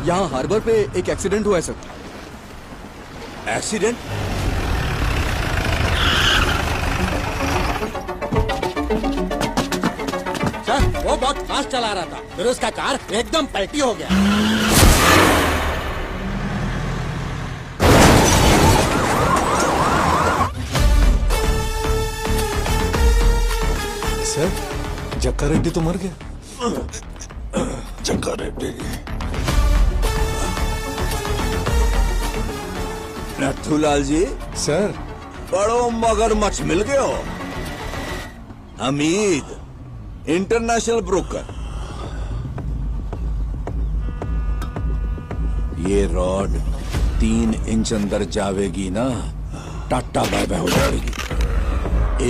यहाँ हार्बर पे एक एक्सीडेंट हुआ है सर। एक्सीडेंट? सर वो बहुत फास्ट चला रहा था, फिर उसका कार एकदम पलटी हो गया। सर जक्का रेड्डी तो मर गया। जक्का रेड्डी नथुलाल जी। सर बड़ो मगरमच्छ मिल गयो। Hamid international broker. ये रॉड 3 इंच अंदर जावेगी ना, टाटा बाय बाय हो जाएगी।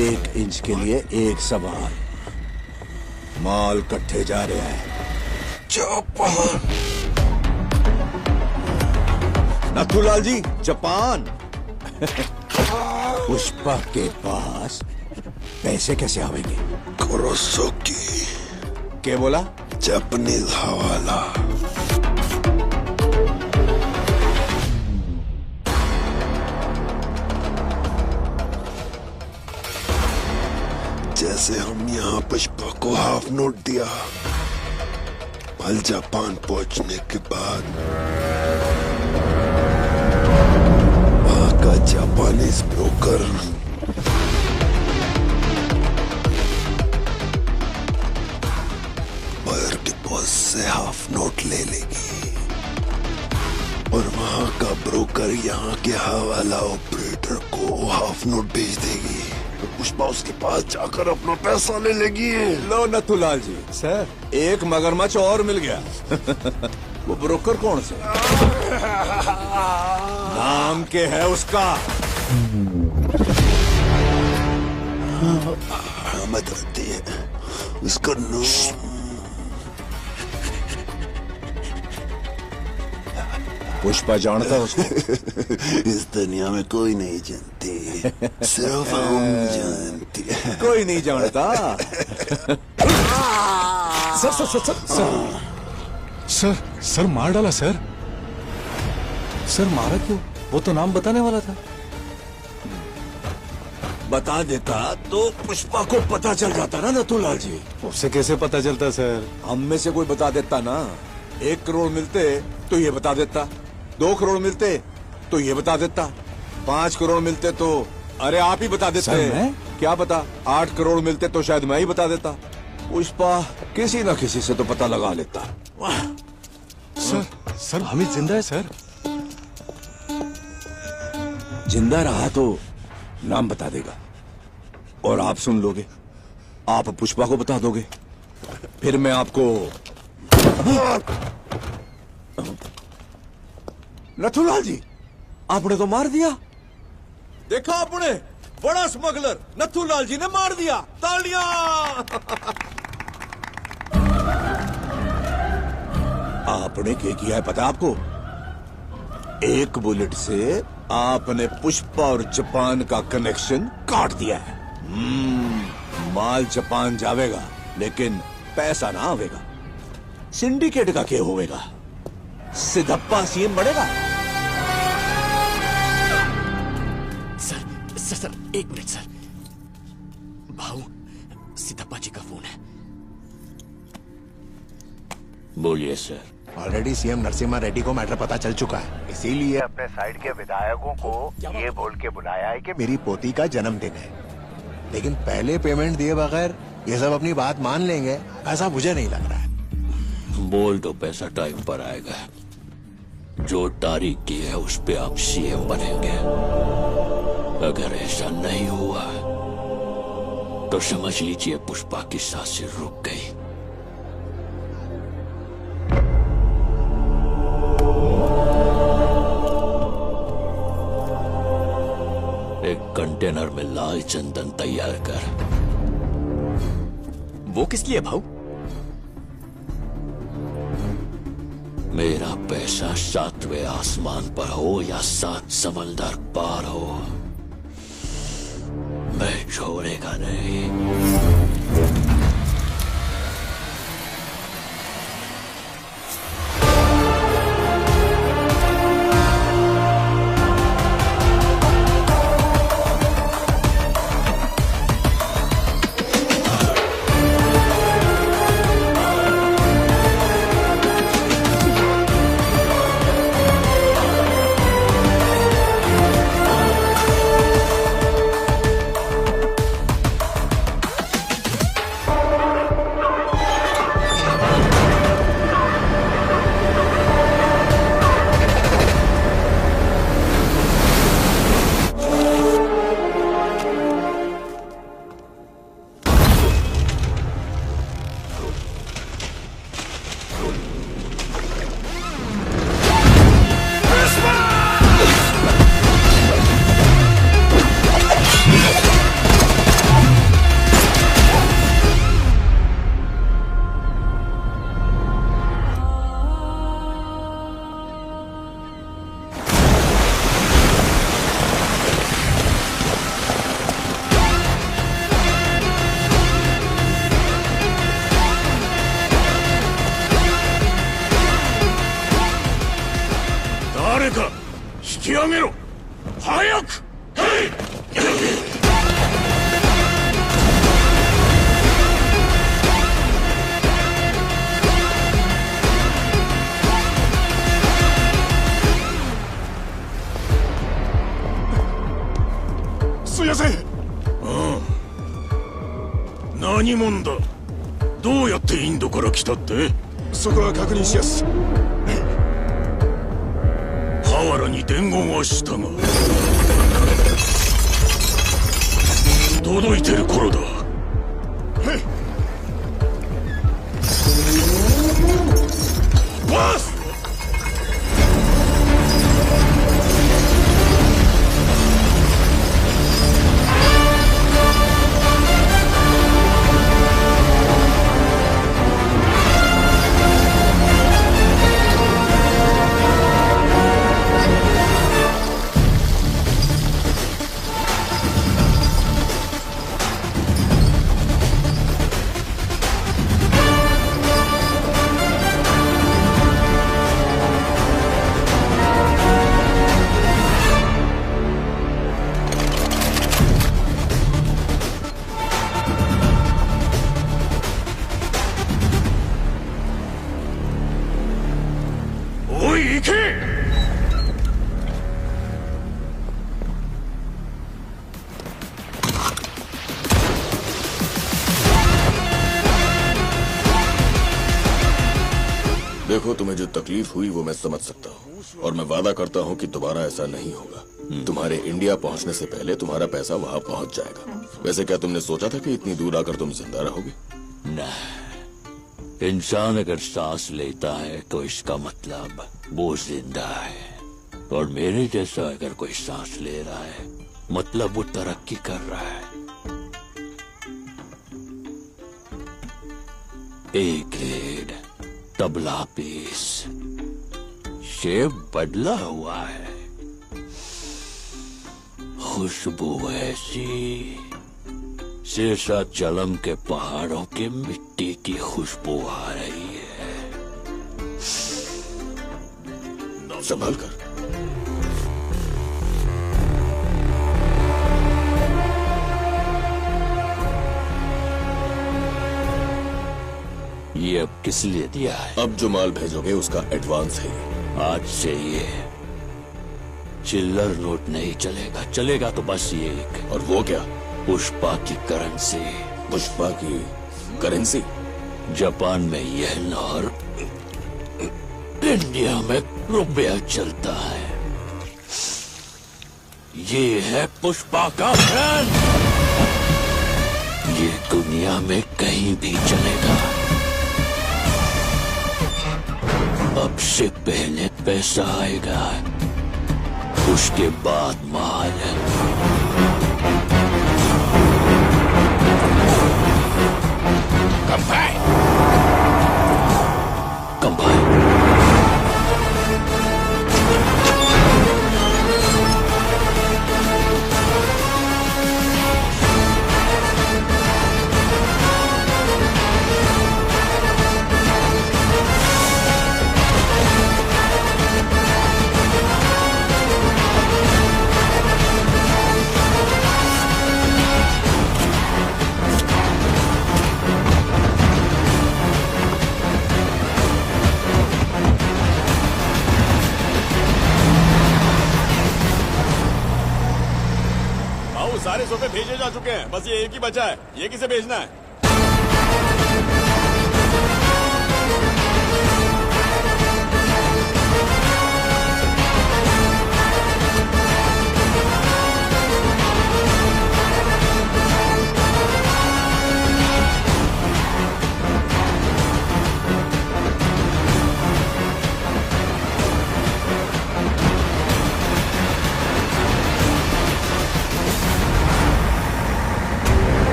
1 इंच के लिए 1 सवाल। माल कट्ठे जा रहा है जापान। नथुलाल जी जापान। पुष्पा के पास पैसे कैसे आवेंगे? कुरोसाकी। क्या बोला? जापानीज हवाला। जैसे हम यहाँ पुष्पा को हाफ नोट दिया, कल जापान पहुंचने के बाद वहां का जापानीज ब्रोकर बायर के बॉस से हाफ नोट ले लेगी और वहां का ब्रोकर यहाँ के हवाला ऑपरेटर को हाफ नोट भेज देगी। तो पुष्पा उसके पास जाकर अपना पैसा ले लेगी। लो नथुलाल जी। सर एक मगरमच्छ और मिल गया। वो ब्रोकर कौन से? नाम के है उसका? मत आती है उसका नाम। पुष्पा जानता उसको? इस दुनिया में कोई नहीं जानती, सिर्फ हम जानते हैं। कोई नहीं जानता। Sir sir sir sir sir sir sir मार डाला सर। सर मारा क्यों? वो तो नाम बताने वाला था। बता देता तो पुष्पा को पता चल जाता ना नथुलाल जी। उससे कैसे पता चलता सर? हम में से कोई बता देता ना। 1 करोड़ मिलते तो ये बता देता, 2 करोड़ मिलते तो ये बता देता, 5 करोड़ मिलते तो अरे आप ही बता देते। सर मैं? क्या पता 8 करोड़ मिलते तो शायद मैं ही बता देता। पुष्पा किसी न किसी से तो पता लगा लेता। सर सर हमीद जिंदा है सर। जिंदा रहा तो नाम बता देगा और आप सुन लोगे। आप पुष्पा को बता दोगे, फिर मैं आपको। नथुलाल जी आपने तो मार दिया। देखा आपने, बड़ा स्मगलर नथुलाल जी ने मार दिया। तालियां। आपने क्या किया है पता है आपको? 1 बुलेट से आपने पुष्पा और जापान का कनेक्शन काट दिया है। माल जापान जावेगा लेकिन पैसा ना आवेगा। सिंडिकेट का क्या होवेगा? सिद्धप्पा सीएम बढ़ेगा। Sir sir sir 1 minute sir. भाऊ सिद्धप्पा जी का फोन है। बोलिए sir. Already CM Narasimha Reddy को मैटर पता चल चुका है, इसीलिए अपने साइड के विधायकों को ये बोल के बुलाया है कि मेरी पोती का जन्मदिन है, लेकिन पहले पेमेंट दिए बगैर ये सब अपनी बात मान लेंगे ऐसा मुझे नहीं लग रहा है। बोल दो पैसा टाइम पर आएगा। जो तारीख की है उस पे आप सीएम बनेंगे। अगर ऐसा नहीं हुआ तो समझ लीजिए पुष्पा की सांसें रुक गई। एक कंटेनर में लाल चंदन तैयार कर। वो किस लिए भाऊ? मेरा पैसा 7वें आसमान पर हो या 7 समंदर पार हो, मैं छोड़ेगा नहीं। 引き上げろ早くすいません。何者だどうやってインドから来たってそこは確認しやす。ハワラに伝言はしたが届いてる頃だバスおい行けदेखो तुम्हें जो तकलीफ हुई वो मैं समझ सकता हूँ और मैं वादा करता हूँ कि दोबारा ऐसा नहीं होगा। तुम्हारे इंडिया पहुँचने से पहले तुम्हारा पैसा वहाँ पहुँच जाएगा। वैसे क्या तुमने सोचा था कि इतनी दूर आकर तुम जिंदा रहोगे? न इंसान अगर सांस लेता है तो इसका मतलब वो जिंदा है और मेरे जैसा अगर कोई सांस ले रहा है मतलब वो तरक्की कर रहा है। एक ग्रेड तबला पीस शेप बदला हुआ है खुशबू ऐसी शेषाचलम के पहाड़ों की मिट्टी की खुशबू आ रही है। संभाल कर। ये अब किस लिए दिया है? अब जो माल भेजोगे उसका एडवांस है ये। आज से ये चिल्लर नोट नहीं चलेगा, चलेगा तो बस ये एक और वो क्या? पुष्पा की करेंसी। पुष्पा की करेंसी? जापान में येन और इंडिया में रुपया चलता है। ये है पुष्पा का ब्रांड, ये दुनिया में कहीं भी चलेगा। अब से पहले पैसा आएगा, उसके बाद माल। कंबाइन कंबाइन सारे सोफे भेजे जा चुके हैं, बस ये एक ही बचा है। ये किसे भेजना है?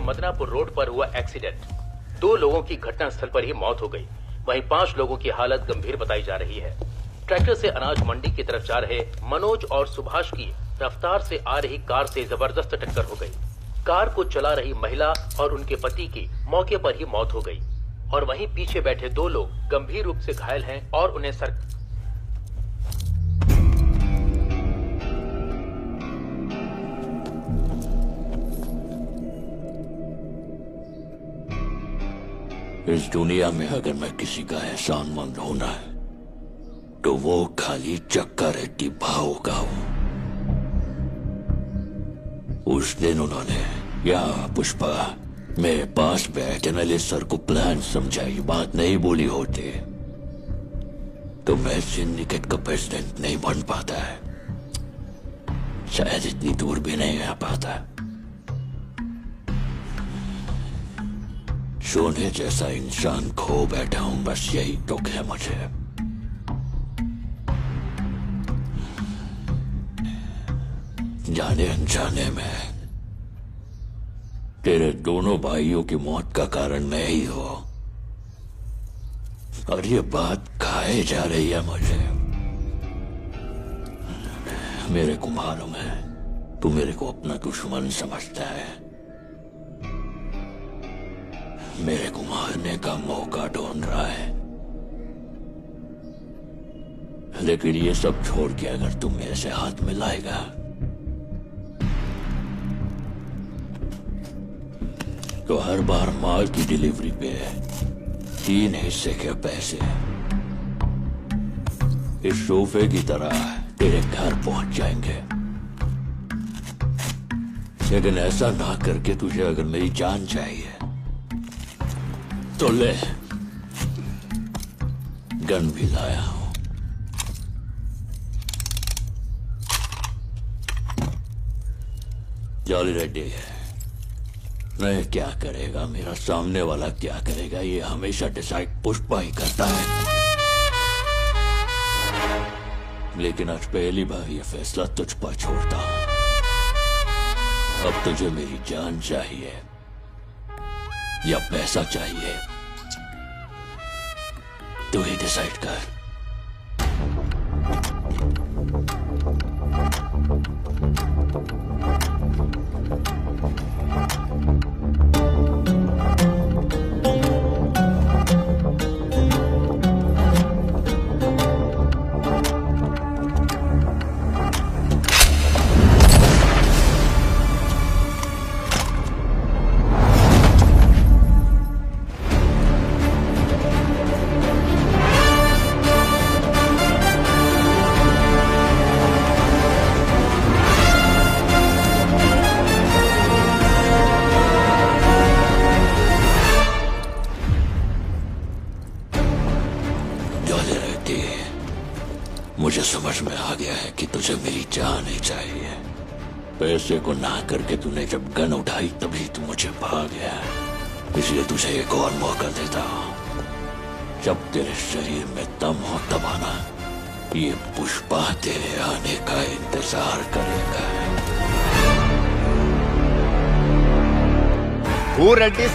मदनापुर रोड पर हुआ एक्सीडेंट। 2 लोगों की घटनास्थल पर ही मौत हो गई, वहीं 5 लोगों की हालत गंभीर बताई जा रही है। ट्रैक्टर से अनाज मंडी की तरफ जा रहे मनोज और सुभाष की रफ्तार से आ रही कार से जबरदस्त टक्कर हो गई। कार को चला रही महिला और उनके पति की मौके पर ही मौत हो गई और वहीं पीछे बैठे 2 लोग गंभीर रूप से घायल हैं और उन्हें इस दुनिया में अगर मैं किसी का एहसानमंद होना है तो वो खाली चक्का रेड्डी भाव का हूं। उस दिन उन्होंने या पुष्पा मेरे पास बैठने सर को प्लान समझाई, बात नहीं बोली होती तो मैं सिंडिकेट का प्रेसिडेंट नहीं बन पाता है, शायद इतनी दूर भी नहीं आ पाता। सोने जैसा इंसान खो बैठा हूं, बस यही दुख है मुझे। जाने अनजाने में तेरे दोनों भाइयों की मौत का कारण मैं ही हो और ये बात खाए जा रही है मुझे। मेरे को मालूम है तू मेरे को अपना दुश्मन समझता है, मेरे को मारने का मौका ढूंढ रहा है, लेकिन ये सब छोड़ के अगर तू मेरे से हाथ मिलाएगा तो हर बार माल की डिलीवरी पे 3 हिस्से के पैसे इस सोफे की तरह तेरे घर पहुंच जाएंगे। लेकिन ऐसा ना करके तुझे अगर मेरी जान चाहिए तो ले, गन भी लाया हूं। जॉली रेड्डी नहीं क्या करेगा, मेरा सामने वाला क्या करेगा, ये हमेशा डिसाइड पुष्पा ही करता है। लेकिन आज पहली बार ये फैसला तुझ पर छोड़ता हूं। अब तुझे मेरी जान चाहिए या पैसा चाहिए, तू ही डिसाइड कर। मुझे समझ में आ गया है कि तुझे मेरी जान ही चाहिए। पैसे को ना करके तूने जब गन उठाई तभी तू मुझे भाग गया, इसलिए तुझे एक और मौका देता हूं। जब तेरे शरीर में दम हो तब आना, ये पुष्पा तेरे आने का इंतजार करेगा। वो रेड्डी